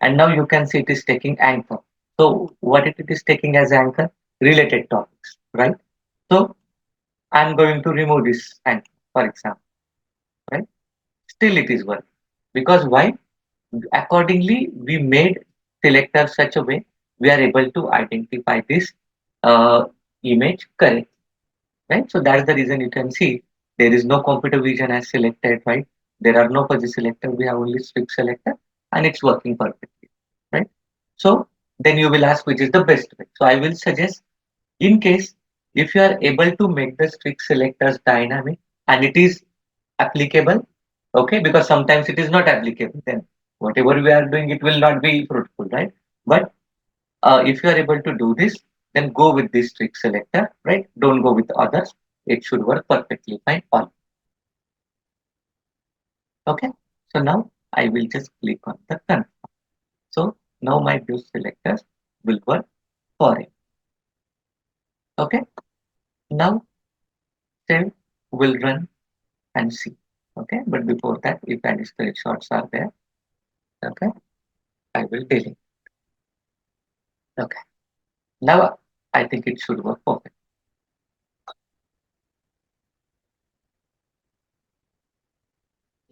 And now you can see it is taking anchor. So what it is taking as anchor? Related topics, right? So I'm going to remove this anchor, for example, right? Still it is working. Because why? Accordingly, we made selector such a way we are able to identify this uh, image correct, right? So that's the reason you can see there is no computer vision as selected, right? There are no fuzzy selector, we have only strict selector and it's working perfectly, right? So then you will ask which is the best way. So I will suggest in case if you are able to make the strict selectors dynamic and it is applicable, okay, because sometimes it is not applicable, then whatever we are doing, it will not be fruitful, right? But if you are able to do this, then go with this strict selector, right? Don't go with others. It should work perfectly fine. All okay. So now I will just click on the confirm. So now my view selectors will work for it. Okay. Now save will run and see. Okay. But before that, if any screenshots are there, okay, I will delete. Okay. Now I think it should work perfect.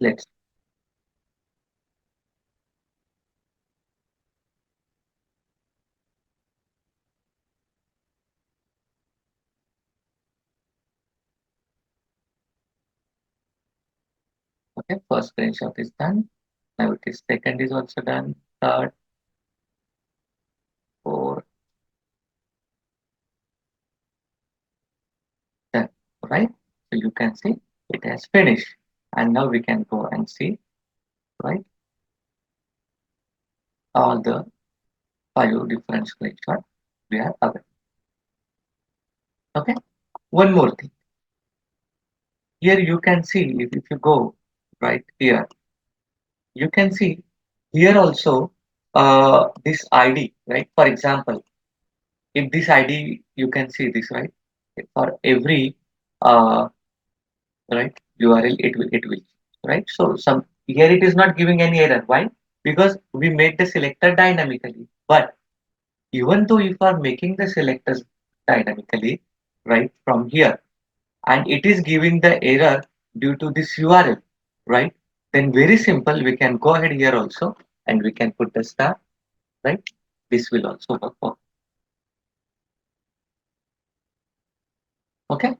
Let's Okay, first screenshot is done. Now it is second is also done. Third, fourth, done. Right? So you can see it has finished. And now we can go and see, right, all the 5 different screenshots we are available. Okay. One more thing. Here you can see if you go right here, you can see here also this ID, right? For example, if this ID, you can see this, right? For every uh, right URL, it will, right? So some here it is not giving any error. Why? Because we made the selector dynamically. But even though if you are making the selectors dynamically, right, from here, and it is giving the error due to this URL, right? Then very simple, we can go ahead here also and we can put the star, right? This will also work for. Okay.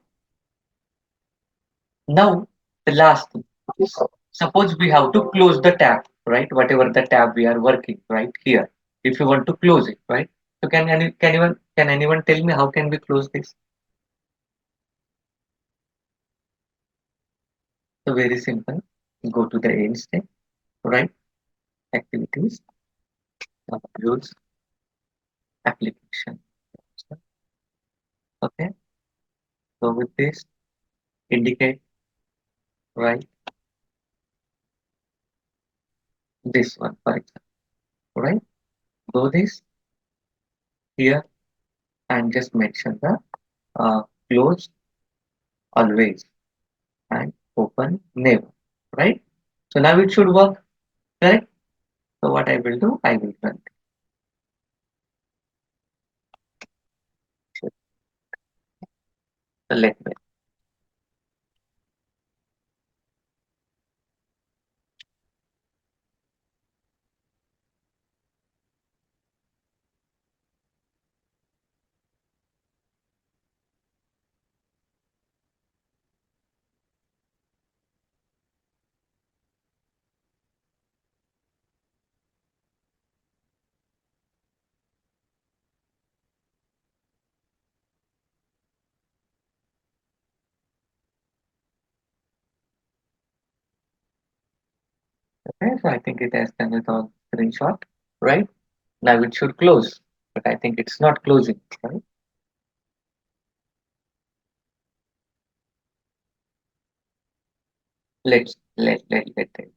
Now the last thing is, suppose we have to close the tab, right? Whatever the tab we are working right here. If you want to close it, right? So can anyone tell me how can we close this? So very simple. Go to the end step, right? Activities, use application. Okay. So with this, indicate, right, this one, for example, right? Go this here and just mention the close always and open never, right? So now it should work, correct? So what I will do, I will run. So let me. Okay, so I think it has done with all screenshot, right? Now it should close, but I think it's not closing, right? Let it.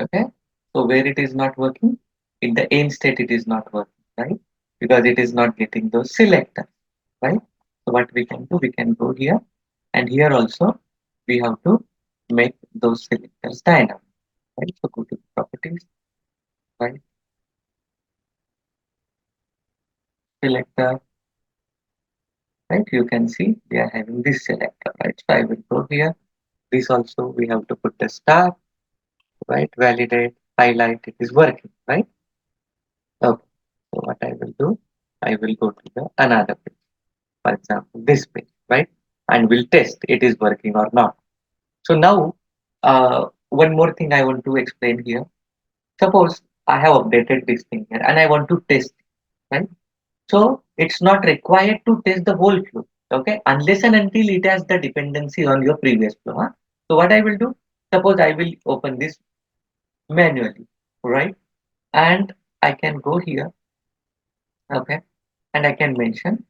Okay. So where it is not working, in the end state it is not working, right? Because it is not getting those selectors, right? So what we can do, we can go here and here also we have to make those selectors dynamic, right? So go to properties, right? Selector, right? You can see we are having this selector, right? So I will go here. This also we have to put the star, right? Validate, highlight, it is working, right? Okay. So what I will do, I will go to the another page, for example, this page, right? And we'll test it is working or not. So now, one more thing I want to explain here. Suppose I have updated this thing here and I want to test, right? So it's not required to test the whole flow, okay? Unless and until it has the dependency on your previous flow. Huh? So what I will do, suppose I will open this manually, right? And I can go here, okay? And I can mention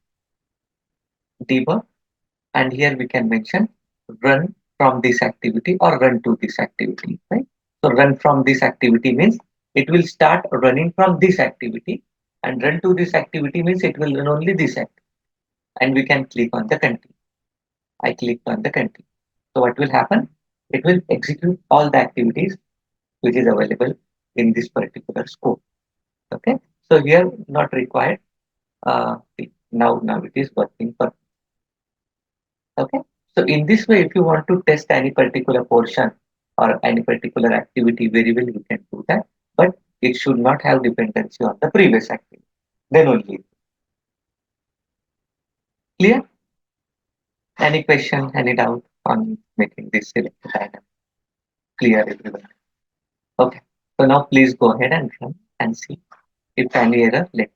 debug, and here we can mention run from this activity or run to this activity, right? So run from this activity means it will start running from this activity, and run to this activity means it will run only this activity, and we can click on the continue. I click on the continue. So what will happen? It will execute all the activities which is available in this particular scope. Okay. So here not required. Now it is working for. Okay. So in this way, if you want to test any particular portion or any particular activity very well, you can do that. But It should not have dependency on the previous activity. Then only. Clear? Any question, any doubt on making this selector dynamic? Clear, everyone? Okay. So now please go ahead and run and see if any error. Let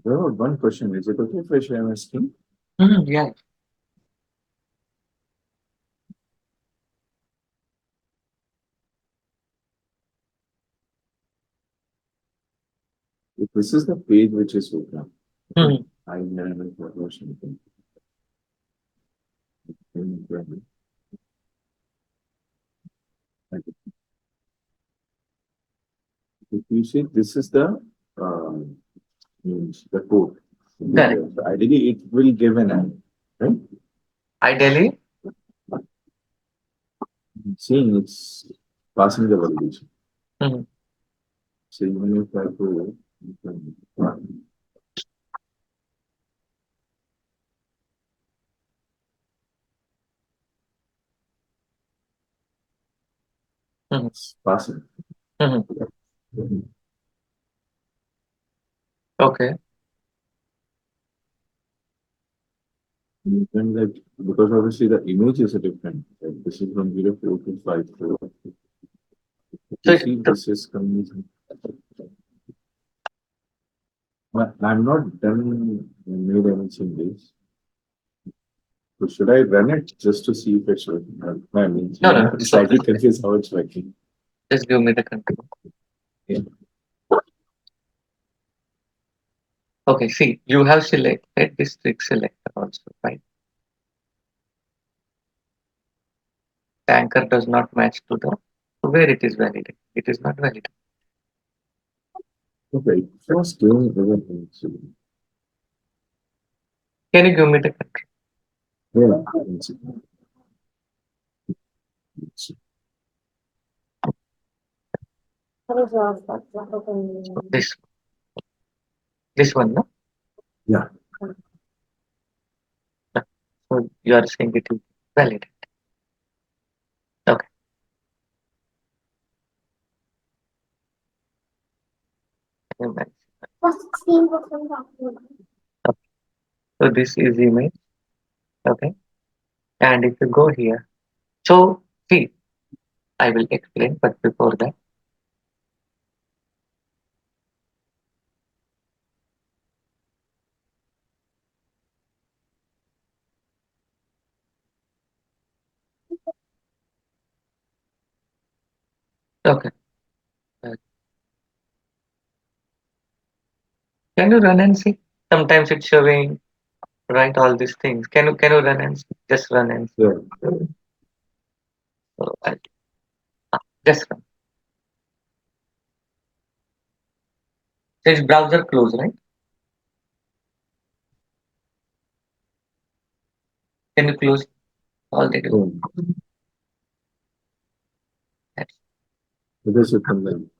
There was one question. Is it okay if I share my screen? yeah. If this is the page which is open, Mhm. I never version. If you see, this is the means the code. Correct. So ideally, it will give an error, right? Ideally, Seeing it's passing the validation. Mhm. So even if I go, you can- Mhm. it's passing. Mhm. Okay. You can like because obviously the image is a different. Like this is from 04 to 54. So You see, this is coming. I'm not done made any changes. So should I run it just to see if it's working? I mean, No, no, I'm no. So slightly confused how it's working. just give me the control. Yeah. Okay, see, you have selected this trick selector also, right? The anchor does not match to the where it is valid. It is not valid. Okay, first doing everything. Can you give me the control? Yeah. Let's see. So this one, no? Yeah. No. So you are saying it is valid. Okay. Image. Okay. So this is image. Okay. And if you go here, so see, I will explain, but before that, okay. Uh, can you run and see? Sometimes it's showing right all these things. Can you run and see? Just run and see. Yeah. So just run. So it's browser close, right? Can you close already? So That's- it is open then.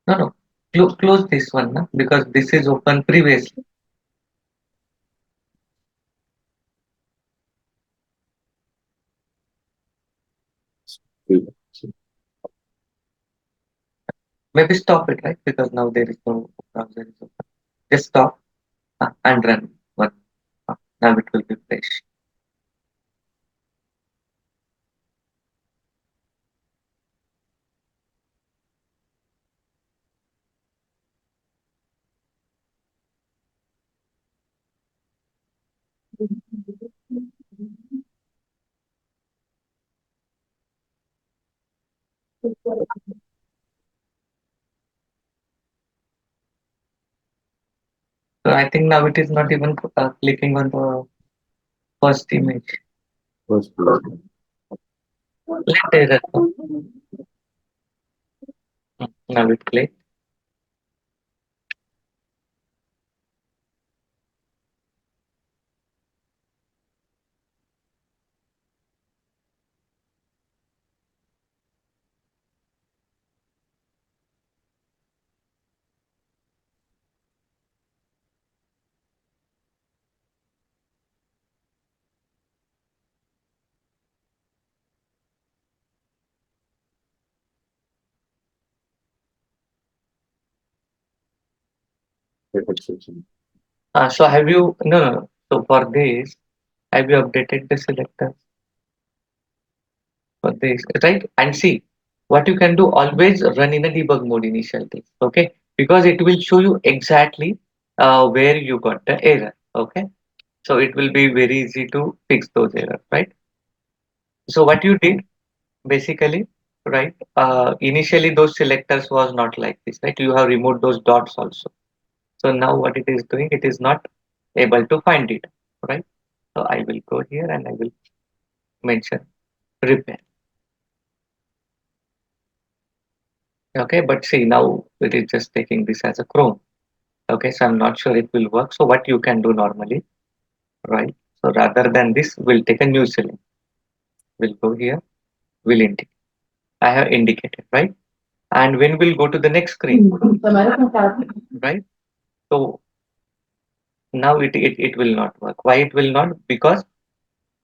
No, no. Close this one, no? Because this is open previously. Okay. Maybe stop it, right? Because now there is no browser is open. Just stop and run one. Now it will be fresh. So I think now it is not even clicking on the first image. First place. Let error come. Now it click. Perfect section. So have you no. So for this, have you updated the selector for this, right? And see what you can do. Always run in a debug mode initially, okay? Because it will show you exactly where you got the error, okay? So it will be very easy to fix those errors, right? So what you did basically, right? Initially those selectors was not like this, right? You have removed those dots also. So now what it is doing, it is not able to find it, right? So I will go here and I will mention repair. Okay, but see now it is just taking this as a Chrome. Okay, so I'm not sure it will work. So what you can do normally, right? So rather than this, we'll take a new select. We'll go here, we'll indicate. I have indicated, right? And when we'll go to the next screen, right? So now it will not work. Why it will not? Because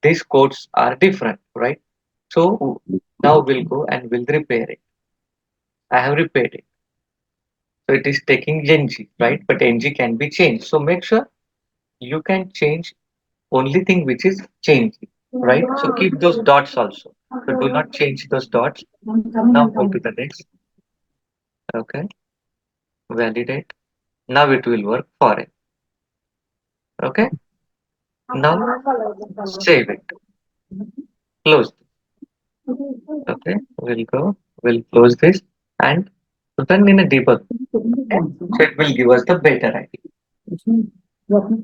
these codes are different, right? So now we'll go and we'll repair it. I have repaired it. So it is taking ng, right? But ng can be changed. So make sure you can change only thing which is changing, right? So keep those dots also. So do not change those dots. Now go to the next. Okay, validate. Now it will work for it. Okay, now save it. Close. Okay, we'll close this and run in a debug. Okay, so it will give us the better idea. Okay,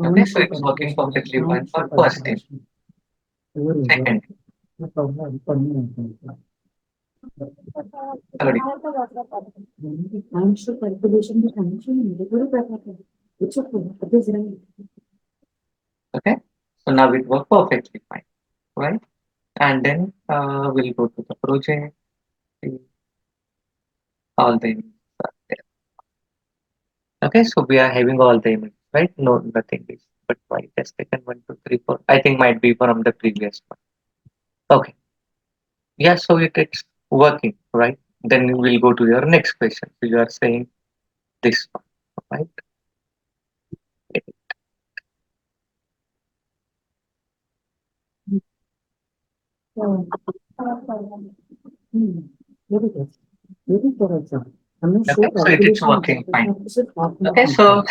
okay, so it's working perfectly fine for first team. Second, third. Okay, so now it works perfectly fine, right? And then we'll go to the project. See all the images are there. Okay, so we are having all the images, right? No, nothing is. But why it has taken 1, 2, 3, 4? I think might be from the previous one. Okay, yeah, so it's working, right? Then we'll go to your next question. So you are saying this one, right? Okay, so it is working fine. Okay, so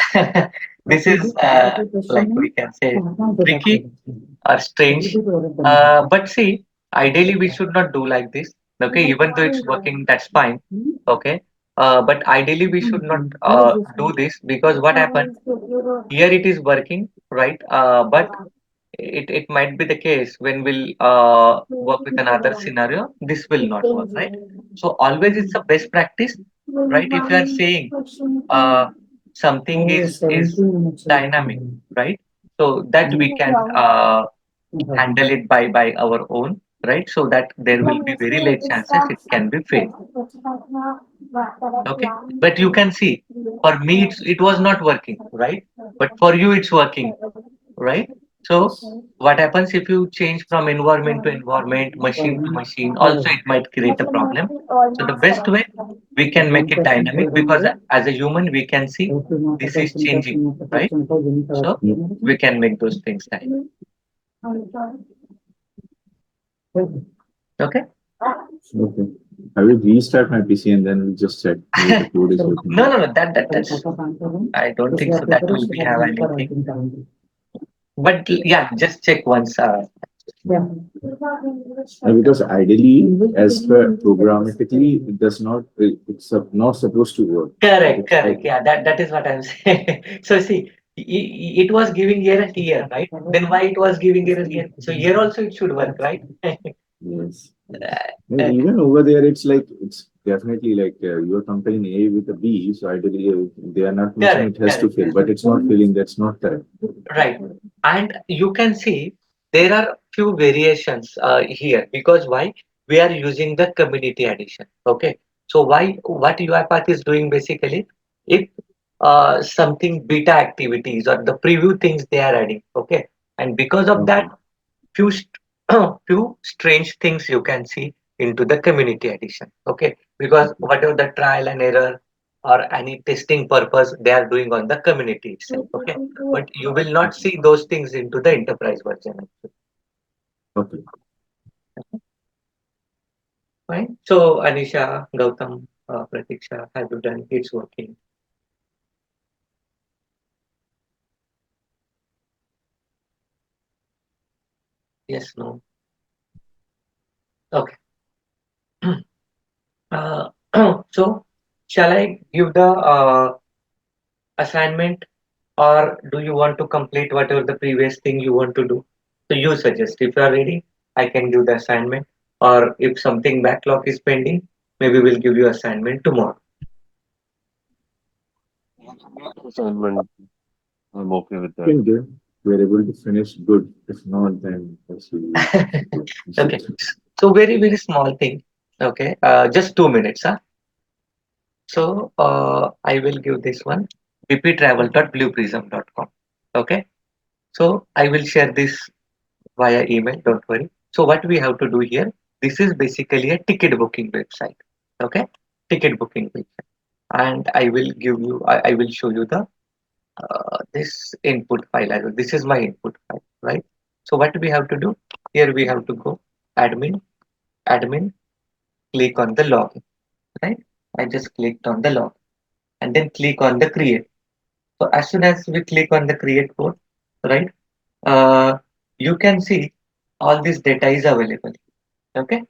this is like we can say tricky or strange. But see, ideally we should not do like this. Okay, even though it's working, that's fine. Okay, but ideally we should not do this because what happened here it is working, right? But it might be the case when we'll work with another scenario, this will not work, right? So always it's a best practice, right? If you are saying uh, something is dynamic, right? So that we can handle it by our own, right? So that there will be very less chances it can be failed. Okay, but you can see for me it was not working, right? But for you it's working, right? So what happens if you change from environment to environment, machine to machine? Also, it might create a problem. So the best way we can make it dynamic because as a human we can see this is changing, right? So we can make those things dynamic. Okay. Okay. I will restart my PC and then we'll just check whether the code is working. No. That's. I don't think so. That will be have anything. But yeah, just check once. Because ideally, as per programmatically, it does not, it's not supposed to work. Correct. It's like, Yeah, that is what I'm saying. So see, it was giving error here, right? Then why it was giving error here? So here also it should work, right? yes. And even over there, it's like, it's definitely like you're comparing A with a B. So ideally, they are not mentioning it has to fail, but it's not failing. That's not correct. Right. And you can see there are few variations here because why we are using the community edition. Okay. So why what UiPath is doing basically if something beta activities or the preview things they are adding. Okay. And because of that few few strange things you can see into the community edition. Okay. Because whatever the trial and error or any testing purpose they are doing on the community itself. Okay, but you will not see those things into the enterprise version. Okay. Right. So Anisha, Gautam, Pratiksha, have you done? It's working. Yes, no. Okay. Uh, so shall I give the assignment or do you want to complete whatever the previous thing you want to do? So you suggest if you are ready, I can give the assignment or if something backlog is pending, maybe we'll give you assignment tomorrow. Assignment, I'm okay with that. Can do. We're able to finish good. If not, then possibly. Okay. So very small thing. Okay. Just 2 minutes. Huh? So I will give this one bptravel.blueprism.com. Okay. So I will share this via email, don't worry. So what we have to do here, this is basically a ticket booking website. Okay, ticket booking website. And I will give you, I will show you the this input file as well. This is my input file, right? So what we have to do here, we have to go admin, admin, click on the login, right? I just clicked on the login and then click on the create. So as soon as we click on the create code, right? Uh, you can see all this data is available, okay,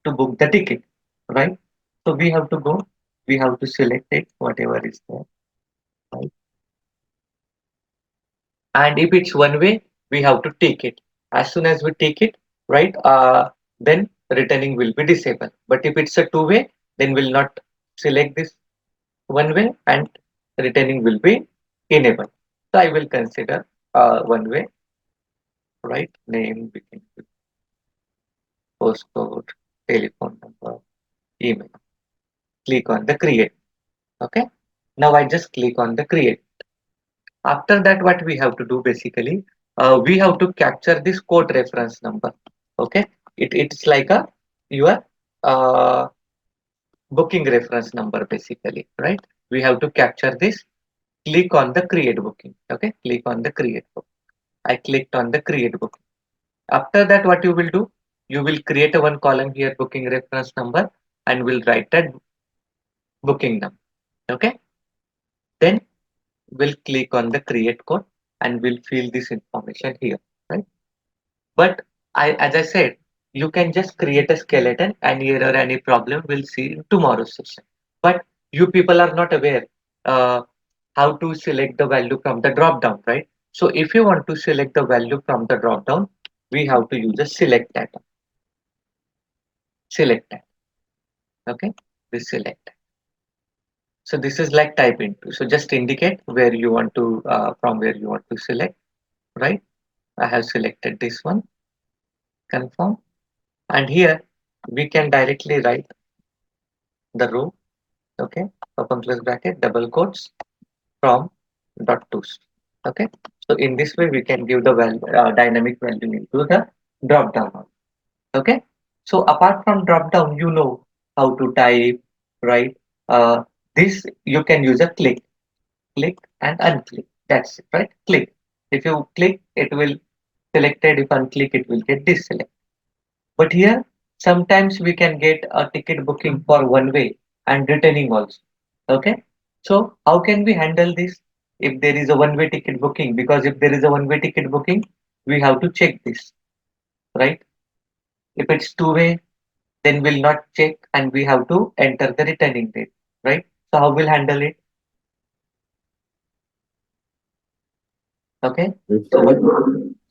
to book the ticket, right? So we have to go, we have to select it, whatever is there, right? And if it's one way, we have to take it. As soon as we take it, right, then returning will be disabled. But if it's a two-way, then we'll not select this one way and returning will be enabled. So I will consider one way, right? Name, we can put postcode, telephone number, email. Click on the create. Okay. Now I just click on the create. After that, what we have to do basically, we have to capture this code reference number. Okay, it's like a your uh, booking reference number basically, right? We have to capture this. Click on the create booking. Okay, click on the create book. I clicked on the create booking. After that, what you will do? You will create a one column here, booking reference number, and will write that booking number. Okay, then we'll click on the create code and we'll fill this information here, right? But as I said, you can just create a skeleton and error any problem we'll see in tomorrow's session. But you people are not aware uh, how to select the value from the drop down, right? So if you want to select the value from the drop down, we have to use a select data. Select that. Okay, we select that. So this is like type into. So just indicate where you want to from where you want to select, right? I have selected this one, confirm, and here we can directly write the row, okay, open close bracket, double quotes, from dot to okay. So in this way we can give the value, dynamic value into the drop down, okay. So apart from drop down, you know how to type, right? This you can use a click and unclick, that's it, right? Click, if you click it will selected, if unclick it will get deselect. But here, sometimes we can get a ticket booking for one way and returning also. Okay. So how can we handle this if there is a one-way ticket booking? Because if there is a one-way ticket booking, we have to check this, right? If it's two-way, then we'll not check and we have to enter the returning date, right? So how we'll handle it? Okay. If, So what,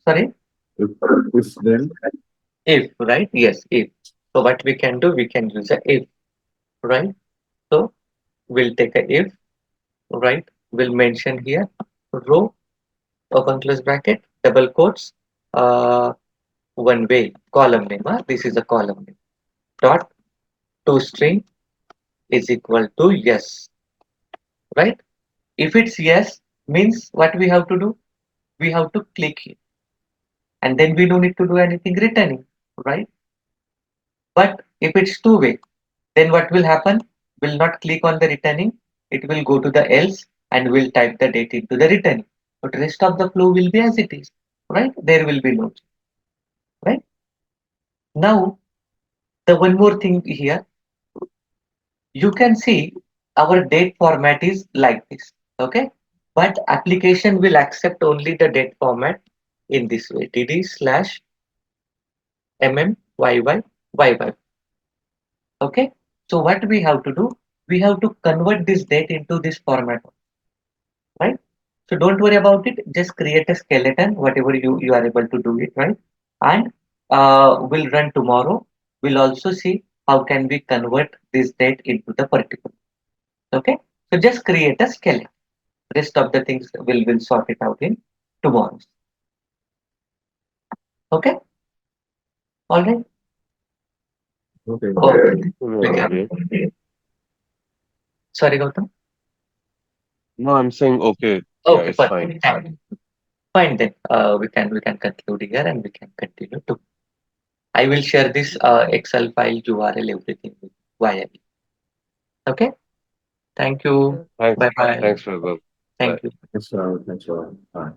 sorry, if, if then, if, right? Yes, if. So what we can do, we can use a if, right? So we'll take a if, right? We'll mention here row, open close bracket, double quotes, uh, one way, column name. This is a column name. Dot to string is equal to yes, right? If it's yes, means what we have to do? We have to click here, and then we don't need to do anything returning, right? But if it's two way, then what will happen? Will not click on the returning. It will go to the else and will type the date into the returning. But rest of the flow will be as it is, right? There will be no change, right? Now, the one more thing here, you can see our date format is like this, okay? But application will accept only the date format in this way, dd slash mmyy, okay? So what we have to do, we have to convert this date into this format, right? So don't worry about it. Just create a skeleton, whatever you are able to do it, right? And we'll run tomorrow. We'll also see how can we convert this date into the particular. Okay. So just create a skeleton. Rest of the things will sort it out in tomorrow. Okay. All right. okay, Okay. We Okay. can. Sorry, Gautam. No, I'm saying okay. Yeah, Okay. it's fine. Perfect. Thank you. Fine then. We can conclude here and we can continue to. I will share this Excel file URL everything with via. Okay. Thank you. Thanks. Bye bye. Thanks, Vaibhav. Bye. Thank you. Thanks for.